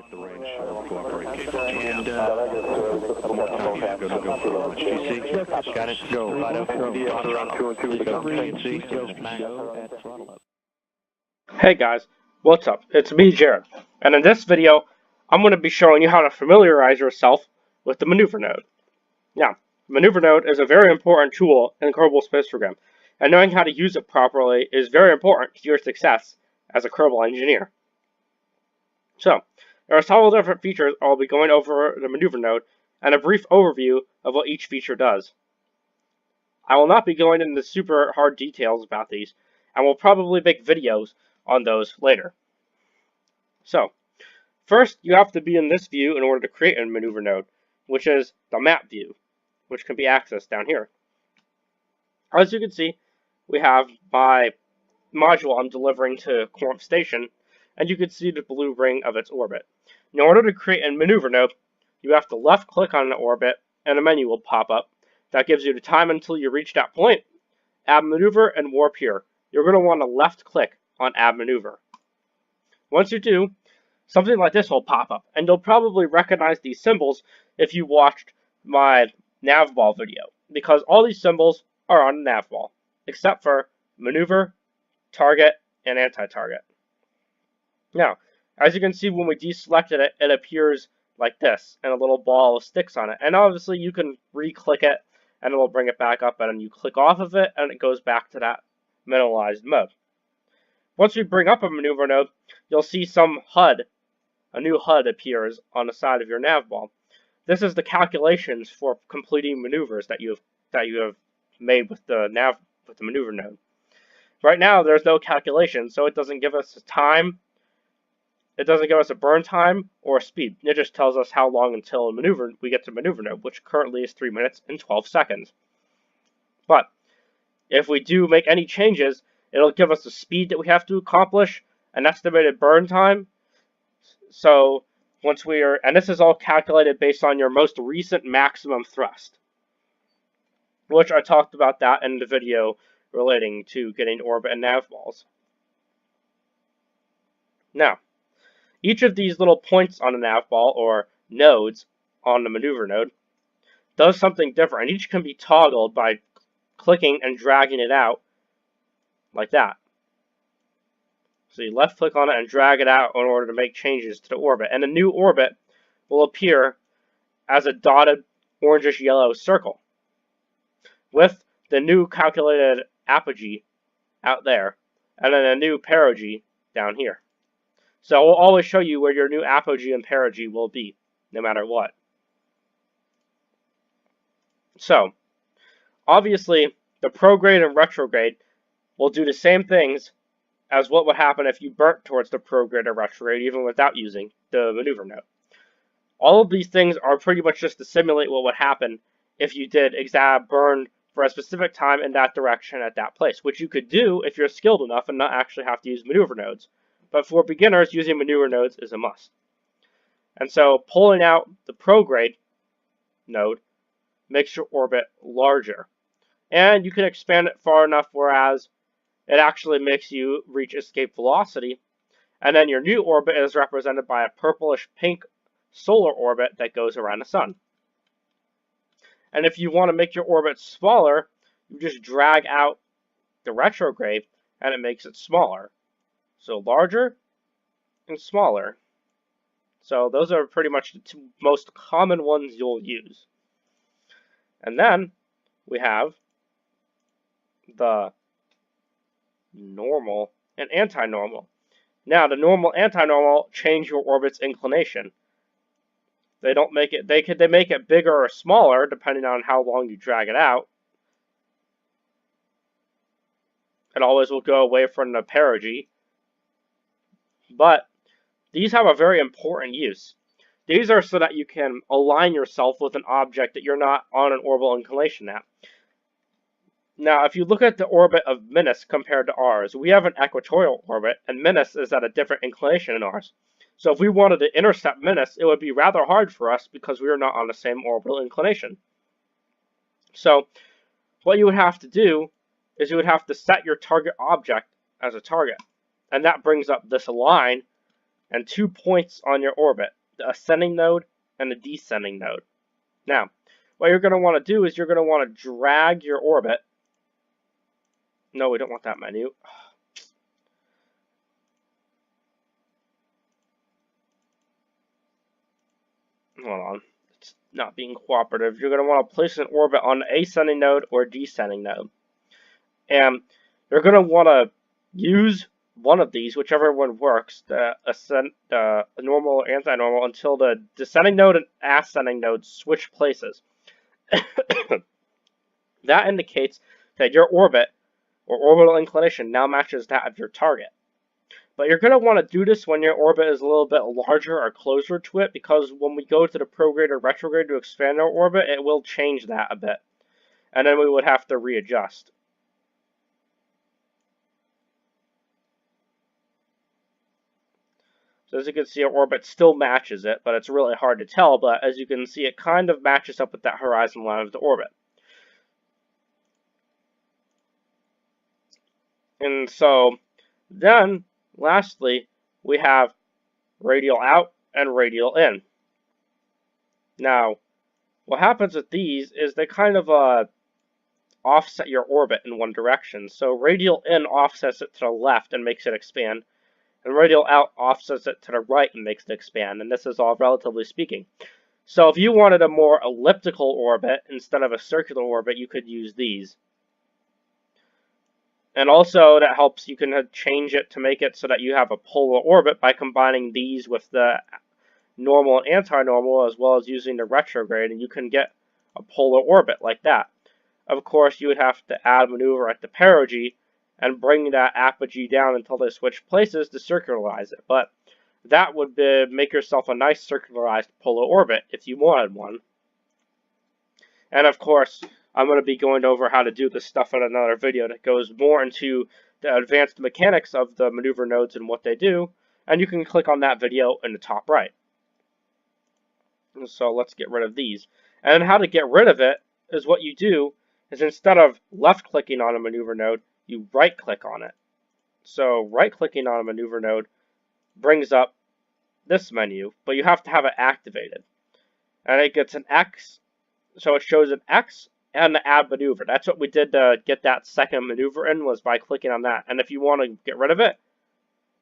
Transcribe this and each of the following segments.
the range of cooperation. And GC, got it, go. Hey guys, what's up? It's me, Jared, and in this video, I'm going to be showing you how to familiarize yourself with the maneuver node. Now, maneuver node is a very important tool in Kerbal Space Program, and knowing how to use it properly is very important to your success as a Kerbal engineer. So, there are several different features I'll be going over the maneuver node, and a brief overview of what each feature does. I will not be going into super hard details about these, and will probably make videos on those later. So, first you have to be in this view in order to create a maneuver node, which is the map view, which can be accessed down here. As you can see, we have my module I'm delivering to Corp Station, and you can see the blue ring of its orbit. In order to create a maneuver node, you have to left click on the orbit, and a menu will pop up that gives you the time until you reach that point, add maneuver, and warp here. You're going to want to left click on add maneuver. Once you do, something like this will pop up, and you'll probably recognize these symbols if you watched my navball video, because all these symbols are on the navball, except for maneuver, target, and anti-target. Now, as you can see, when we deselected it, it appears like this, and a little ball of sticks on it. And obviously you can re-click it, and it will bring it back up, and then you click off of it, and it goes back to that minimalized mode. Once we bring up a maneuver node, you'll see some HUD, a new HUD appears on the side of your navball. This is the calculations for completing maneuvers that you have made with the maneuver node. Right now, there's no calculation, so it doesn't give us a time. It doesn't give us a burn time or a speed. It just tells us how long until we get to maneuver node, which currently is 3 minutes and 12 seconds. But if we do make any changes, it'll give us the speed that we have to accomplish, an estimated burn time. So and this is all calculated based on your most recent maximum thrust, which I talked about that in the video relating to getting orbit and nav balls. Now, each of these little points on a nav ball, or nodes on the maneuver node, does something different, and each can be toggled by clicking and dragging it out like that. So you left click on it and drag it out in order to make changes to the orbit, and a new orbit will appear as a dotted orangish yellow circle with the new calculated apogee out there, and then a new perigee down here. So we'll always show you where your new apogee and perigee will be, no matter what. So, obviously, the prograde and retrograde will do the same things as what would happen if you burnt towards the prograde or retrograde, even without using the maneuver node. All of these things are pretty much just to simulate what would happen if you did exact burn for a specific time in that direction at that place, which you could do if you're skilled enough and not actually have to use maneuver nodes. But for beginners, using maneuver nodes is a must. And so pulling out the prograde node makes your orbit larger. And you can expand it far enough whereas it actually makes you reach escape velocity. And then your new orbit is represented by a purplish pink solar orbit that goes around the sun. And if you want to make your orbit smaller, you just drag out the retrograde and it makes it smaller. So larger and smaller. So those are pretty much the two most common ones you'll use. And then we have the normal and anti-normal. Now the normal anti-normal change your orbit's inclination. They don't make it they make it bigger or smaller depending on how long you drag it out. It always will go away from the perigee. But these have a very important use. These are so that you can align yourself with an object that you're not on an orbital inclination at. Now, if you look at the orbit of Minos compared to ours, we have an equatorial orbit, and Minos is at a different inclination than ours. So if we wanted to intercept Minos, it would be rather hard for us because we are not on the same orbital inclination. So what you would have to do is you would have to set your target object as a target. And that brings up this line and 2 points on your orbit. the ascending node and the descending node. Now, what you're going to want to do is you're going to want to drag your orbit. No, we don't want that menu. Hold on. It's not being cooperative. You're going to want to place an orbit on the ascending node or descending node. And you're going to want to use one of these, whichever one works, the normal or anti-normal, until the descending node and ascending node switch places. That indicates that your orbit or orbital inclination now matches that of your target. But you're going to want to do this when your orbit is a little bit larger or closer to it, because when we go to the prograde or retrograde to expand our orbit, it will change that a bit. And then we would have to readjust. So as you can see, our orbit still matches it, but it's really hard to tell. But as you can see, it kind of matches up with that horizon line of the orbit. And so then, lastly, we have radial out and radial in. Now, what happens with these is they kind of offset your orbit in one direction. So radial in offsets it to the left and makes it expand. And radial out offsets it to the right and makes it expand. And this is all relatively speaking. So if you wanted a more elliptical orbit instead of a circular orbit, you could use these. And also that helps, you can change it to make it so that you have a polar orbit by combining these with the normal and anti-normal, as well as using the retrograde, and you can get a polar orbit like that. Of course, you would have to add maneuver at the perigee and bring that apogee down until they switch places to circularize it. But that would make yourself a nice circularized polar orbit if you wanted one. And of course, I'm going to be going over how to do this stuff in another video that goes more into the advanced mechanics of the maneuver nodes and what they do. And you can click on that video in the top right. So let's get rid of these. And how to get rid of it is what you do is, instead of left-clicking on a maneuver node, you right-click on it. So right-clicking on a maneuver node brings up this menu, but you have to have it activated. And it gets an X, so it shows an X and the add maneuver. That's what we did to get that second maneuver in, was by clicking on that. And if you want to get rid of it,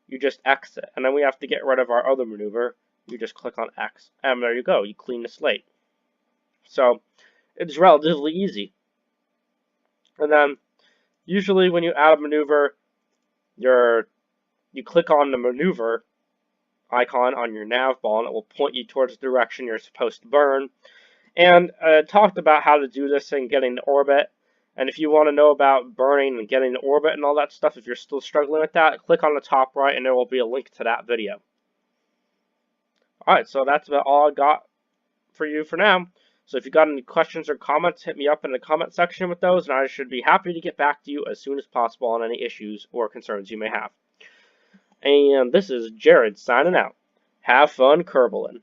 you just X it. And then we have to get rid of our other maneuver. You just click on X. And there you go. You clean the slate. So it's relatively easy. And then usually when you add a maneuver, you click on the maneuver icon on your nav ball, and it will point you towards the direction you're supposed to burn. And I talked about how to do this and getting the orbit. And if you want to know about burning and getting the orbit and all that stuff, if you're still struggling with that, click on the top right and there will be a link to that video. Alright, so that's about all I got for you for now. So if you got any questions or comments, hit me up in the comment section with those, and I should be happy to get back to you as soon as possible on any issues or concerns you may have. And this is Jared signing out. Have fun Kerbaling.